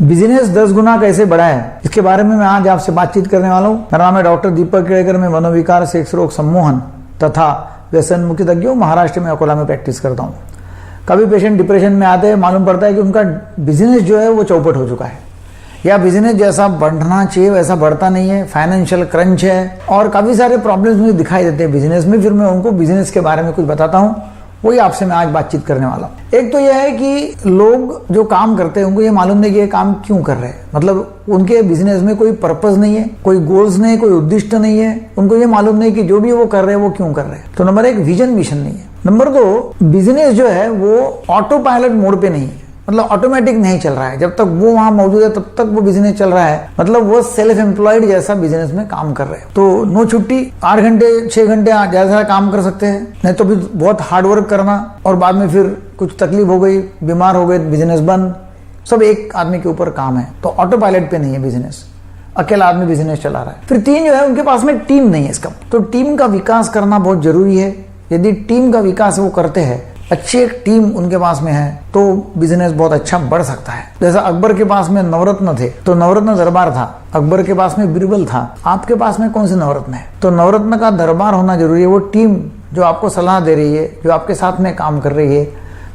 Business 10 गुना कैसे बढ़ा है, इसके बारे में मैं आज आपसे बातचीत करने वाला हूँ। मेरा नाम है डॉक्टर दीपक केड़कर। मैं मनोविकार, सेक्स रोग सम्मोहन तथा व्यसन मुक्ति तज्ञ हूँ। महाराष्ट्र में अकोला में प्रैक्टिस करता हूँ। कभी पेशेंट डिप्रेशन में आते हैं, मालूम पड़ता है कि उनका बिजनेस जो है वो चौपट हो चुका है, या बिजनेस जैसा बढ़ना चाहिए वैसा बढ़ता नहीं है, फाइनेंशियल क्रंच है और काफी सारे प्रॉब्लम्स मुझे दिखाई देते हैं बिजनेस में। फिर मैं उनको बिजनेस के बारे में कुछ बताता हूँ, वही आपसे मैं आज बातचीत करने वाला हूँ। एक तो यह है कि लोग जो काम करते हैं उनको ये मालूम नहीं कि ये काम क्यों कर रहे हैं, मतलब उनके बिजनेस में कोई पर्पस नहीं है, कोई गोल्स नहीं है, कोई उद्दिष्ट नहीं है। उनको ये मालूम नहीं कि जो भी वो कर रहे हैं वो क्यों कर रहे हैं। तो नंबर 1, विजन मिशन नहीं है। नंबर 2, बिजनेस जो है वो ऑटो पायलट मोड पे नहीं है, मतलब ऑटोमेटिक नहीं चल रहा है। जब तक वो वहां मौजूद है तब तक वो बिजनेस चल रहा है, मतलब वो सेल्फ एम्प्लॉयड जैसा बिजनेस में काम कर रहे हैं। तो नो छुट्टी, 8 घंटे 6 घंटे जैसा काम कर सकते हैं, नहीं तो भी बहुत हार्डवर्क करना और बाद में फिर कुछ तकलीफ हो गई, बीमार हो गए, बिजनेस बंद। सब एक आदमी के ऊपर काम है, तो ऑटो पायलट पे नहीं है बिजनेस, अकेला आदमी बिजनेस चला रहा है। फिर 3 जो है उनके पास में टीम नहीं है इसका, तो टीम का विकास करना बहुत जरूरी है। यदि टीम का विकास वो करते हैं, अच्छी एक टीम उनके पास में है, तो बिजनेस बहुत अच्छा बढ़ सकता है। जैसा अकबर के पास में नवरत्न थे, तो नवरत्न दरबार था, अकबर के पास में बीरबल था। आपके पास में कौन से नवरत्न है? तो नवरत्न का दरबार होना जरूरी है। वो टीम जो आपको सलाह दे रही है, जो आपके साथ में काम कर रही है,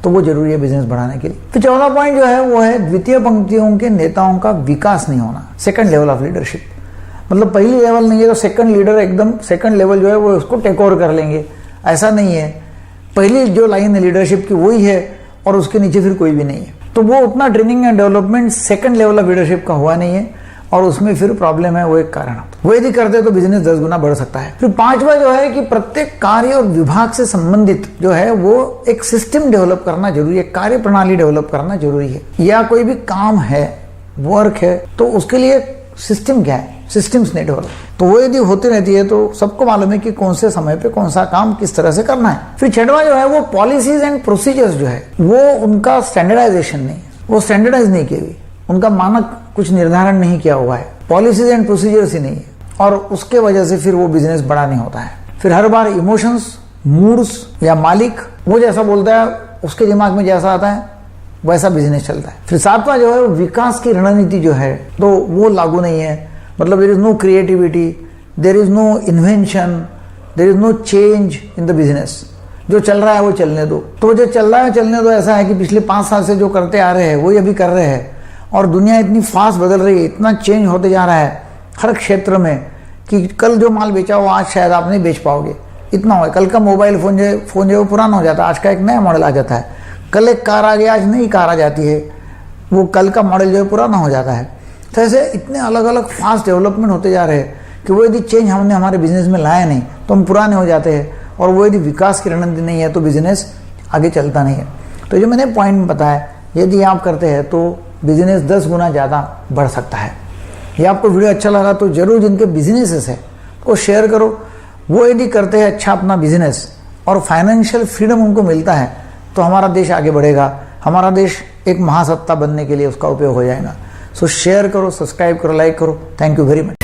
तो वो जरूरी है बिजनेस बढ़ाने के लिए। तो 14 पॉइंट जो है वो है द्वितीय पंक्तियों के नेताओं का विकास नहीं होना, सेकंड लेवल ऑफ लीडरशिप। मतलब पहली लेवल नहीं है तो सेकंड लीडर एकदम सेकंड लेवल जो है वो उसको टेक ओवर कर लेंगे, ऐसा नहीं है। पहली जो लाइन है लीडरशिप की वही है और उसके नीचे फिर कोई भी नहीं है। तो वो उतना training and development second level of leadership का हुआ नहीं है और उसमें फिर प्रॉब्लम है, वो एक कारण है। वो यदि करते तो बिजनेस 10 गुना बढ़ सकता है। फिर 5वां जो है कि प्रत्येक कार्य और विभाग से संबंधित जो है वो एक सिस्टम डेवलप करना जरूरी है, कार्य प्रणाली डेवलप करना जरूरी है। या कोई भी काम है, वर्क है, तो उसके लिए सिस्टम क्या है, सिस्टम्स नहीं डेवलप। तो वो यदि होती रहती है तो सबको मालूम है कि कौन से समय पे कौन सा काम किस तरह से करना है। फिर 6वां जो है वो पॉलिसीज एंड प्रोसीजर्स जो है वो उनका स्टैंडर्डाइजेशन नहीं है, वो स्टैंडर्डाइज नहीं किए हुए, उनका मानक कुछ निर्धारण नहीं किया हुआ है, पॉलिसीज एंड प्रोसीजर्स ही नहीं है, और उसके वजह से फिर वो बिजनेस बड़ा नहीं होता है। फिर हर बार इमोशंस, मूड्स या मालिक वो जैसा बोलता है, उसके दिमाग में जैसा आता है वैसा बिजनेस चलता है। फिर 7वां जो है विकास की रणनीति जो है तो वो लागू नहीं है, मतलब there is no creativity, there is no invention, there is no change in the business. जो चल रहा है वो चलने दो। तो जो चल रहा है चलने दो ऐसा है कि पिछले 5 साल से जो करते आ रहे हैं वही अभी कर रहे हैं, और दुनिया इतनी फास्ट बदल रही है, इतना चेंज होते जा रहा है हर क्षेत्र में कि कल जो माल बेचा हो आज शायद आप नहीं बेच पाओगे, इतना हो। कल का मोबाइल फोन जो है वो पुराना हो जाता है, आज का एक नया मॉडल आ जाता है। कल एक कार आ गया, आज नई कार आ जाती है, वो कल का मॉडल जो है पुराना हो जाता है। तो ऐसे इतने अलग अलग फास्ट डेवलपमेंट होते जा रहे हैं कि वो यदि चेंज हमने हमारे बिजनेस में लाया नहीं तो हम पुराने हो जाते हैं, और वो यदि विकास की रणनीति नहीं है तो बिजनेस आगे चलता नहीं है। तो जो मैंने पॉइंट बताया, यदि आप करते हैं तो बिजनेस 10 गुना ज़्यादा बढ़ सकता है। ये आपको वीडियो अच्छा लगा तो जरूर जिनके बिजनेसेस है वो शेयर करो। वो यदि करते हैं अच्छा अपना बिजनेस और फाइनेंशियल फ्रीडम उनको मिलता है तो हमारा देश आगे बढ़ेगा, हमारा देश एक महासत्ता बनने के लिए उसका उपयोग हो जाएगा। सो शेयर करो, सब्सक्राइब करो, लाइक करो। Thank you very much.